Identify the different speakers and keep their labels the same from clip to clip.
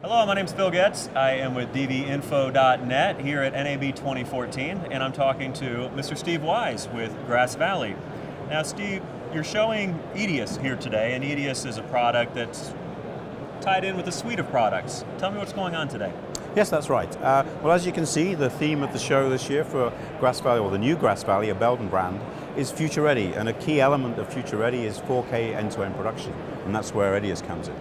Speaker 1: Hello, my name is Phil Getz. I am with dvinfo.net here at NAB 2014, and I'm talking to Mr. Steve Wise with Grass Valley. Now, Steve, you're showing EDIUS here today, and EDIUS is a product that's tied in with a suite of products. Tell me what's going on today.
Speaker 2: Yes, that's right. Well, as you can see, the theme of the show this year for Grass Valley, or the new Grass Valley, a Belden brand, is Future Ready, and a key element of Future Ready is 4K end-to-end production, and that's where EDIUS comes in.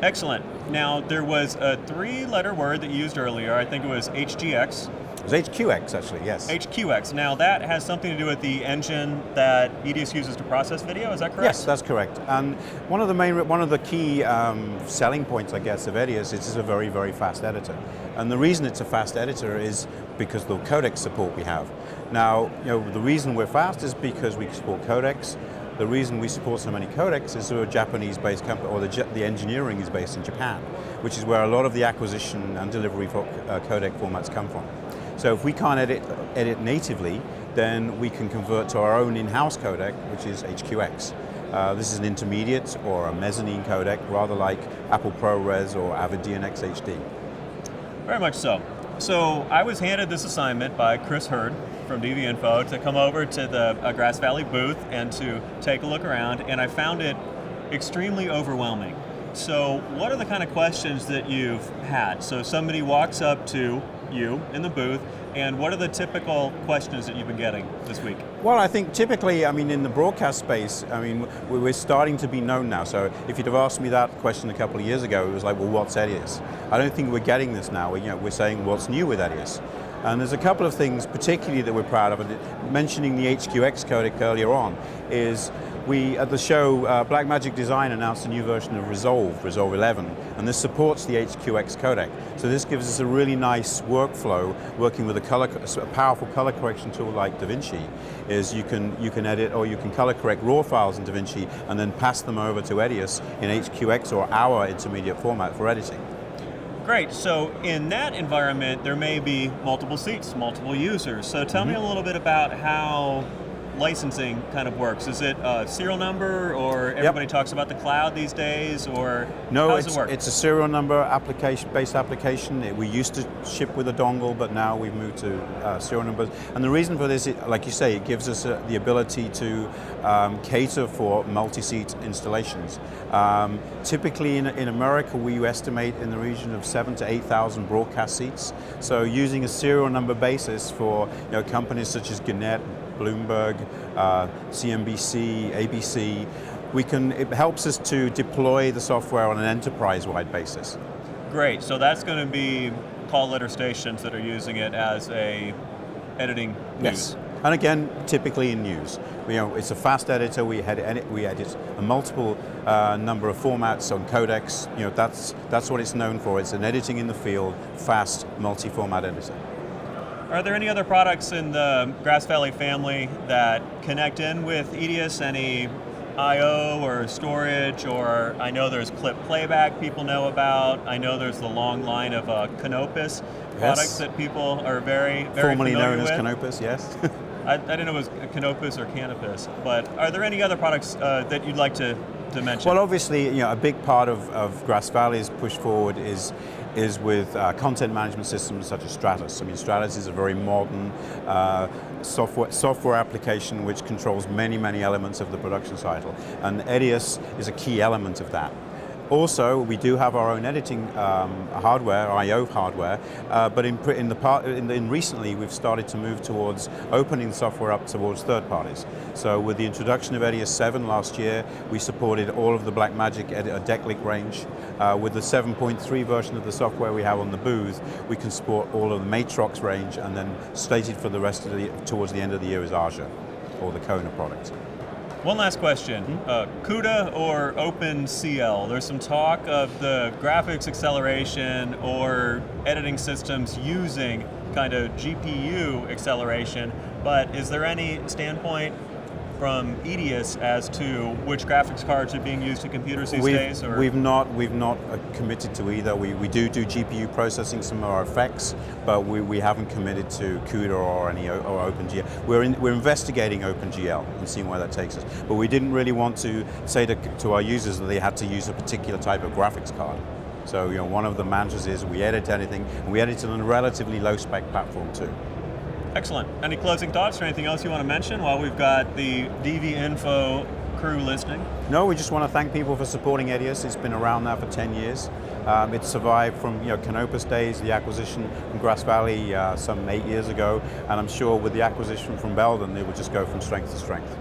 Speaker 1: Excellent. Now, there was a three-letter word that you used earlier. I think it was HGX.
Speaker 2: It was HQX, actually, yes.
Speaker 1: HQX. Now, that has something to do with the engine that EDIUS uses to process video, is that correct?
Speaker 2: Yes, that's correct. And one of the key selling points, I guess, of EDIUS is it's a very, very fast editor. And the reason it's a fast editor is because of the codec support we have. Now, the reason we're fast is because we support codecs. The reason we support so many codecs is we're a Japanese-based company, or the engineering is based in Japan, which is where a lot of the acquisition and delivery for codec formats come from. So if we can't edit natively, then we can convert to our own in-house codec, which is HQX. This is an intermediate or a mezzanine codec, rather like Apple ProRes or Avid DNX HD.
Speaker 1: Very much so. So I was handed this assignment by Chris Hurd from dvinfo to come over to the Grass Valley booth and to take a look around, and I found it extremely overwhelming. So what are the kind of questions that you've had? So somebody walks up to you in the booth, and what are the typical questions that you've been getting this week?
Speaker 2: Well, I think typically, in the broadcast space, we're starting to be known now. So if you'd have asked me that question a couple of years ago, it was like, well, what's EDIUS? I don't think we're getting this now. We're saying, what's new with EDIUS? And there's a couple of things particularly that we're proud of. And mentioning the HQX codec earlier on is at the show, Blackmagic Design announced a new version of Resolve 11, and this supports the HQX codec. So this gives us a really nice workflow working with a powerful color correction tool like DaVinci. Is you can edit or you can color correct raw files in DaVinci and then pass them over to EDIUS in HQX or our intermediate format for editing.
Speaker 1: Great, so in that environment there may be multiple seats, multiple users. So tell me a little bit about how licensing kind of works. Is it a serial number, or everybody talks about the cloud these days, or
Speaker 2: no,
Speaker 1: how does it work?
Speaker 2: It's a serial number based application. We used to ship with a dongle, but now we've moved to serial numbers. And the reason for this, like you say, it gives us the ability to cater for multi-seat installations. Typically in America, we estimate in the region of 7,000 to 8,000 broadcast seats. So using a serial number basis for companies such as Gannett, Bloomberg, CNBC, ABC, it helps us to deploy the software on an enterprise-wide basis.
Speaker 1: Great, so that's going to be call letter stations that are using it as a editing news.
Speaker 2: Yes, and again, typically in news. It's a fast editor, we edit a multiple number of formats on codecs. That's what it's known for. It's an editing in the field, fast, multi-format editor.
Speaker 1: Are there any other products in the Grass Valley family that connect in with EDIUS? Any I/O or storage, or I know there's clip playback people know about. I know there's the long line of Canopus products that people are very, very
Speaker 2: formerly
Speaker 1: familiar
Speaker 2: known
Speaker 1: with.
Speaker 2: as Canopus, yes.
Speaker 1: I didn't know it was Canopus or Canopus, but are there any other products that you'd like to mention?
Speaker 2: Well, obviously, a big part of Grass Valley's push forward is with content management systems such as Stratus. Stratus is a very modern software application which controls many, many elements of the production cycle, and EDIUS is a key element of that. Also, we do have our own editing hardware, I/O hardware, but recently we've started to move towards opening the software up towards third parties. So with the introduction of EDIUS 7 last year, we supported all of the Blackmagic DeckLink range. With the 7.3 version of the software we have on the booth, we can support all of the Matrox range, and then slated for the rest of towards the end of the year is Azure, or the Kona product.
Speaker 1: One last question, CUDA or OpenCL? There's some talk of the graphics acceleration or editing systems using kind of GPU acceleration, but is there any standpoint from EDIUS as to which graphics cards are being used in computers these days? Or?
Speaker 2: We've not committed to either. We do GPU processing, some of our effects, but we haven't committed to CUDA or OpenGL. We're investigating OpenGL and seeing where that takes us. But we didn't really want to say to our users that they had to use a particular type of graphics card. So one of the mantras is we edit anything, and we edit it on a relatively low spec platform too.
Speaker 1: Excellent. Any closing thoughts or anything else you want to mention while we've got the DV Info crew listening?
Speaker 2: No, we just want to thank people for supporting Edius. It's been around now for 10 years. It survived from Canopus days, the acquisition from Grass Valley some 8 years ago, and I'm sure with the acquisition from Belden, it will just go from strength to strength.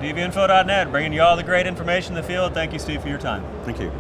Speaker 1: DVInfo.net, bringing you all the great information in the field. Thank you, Steve, for your time.
Speaker 2: Thank you.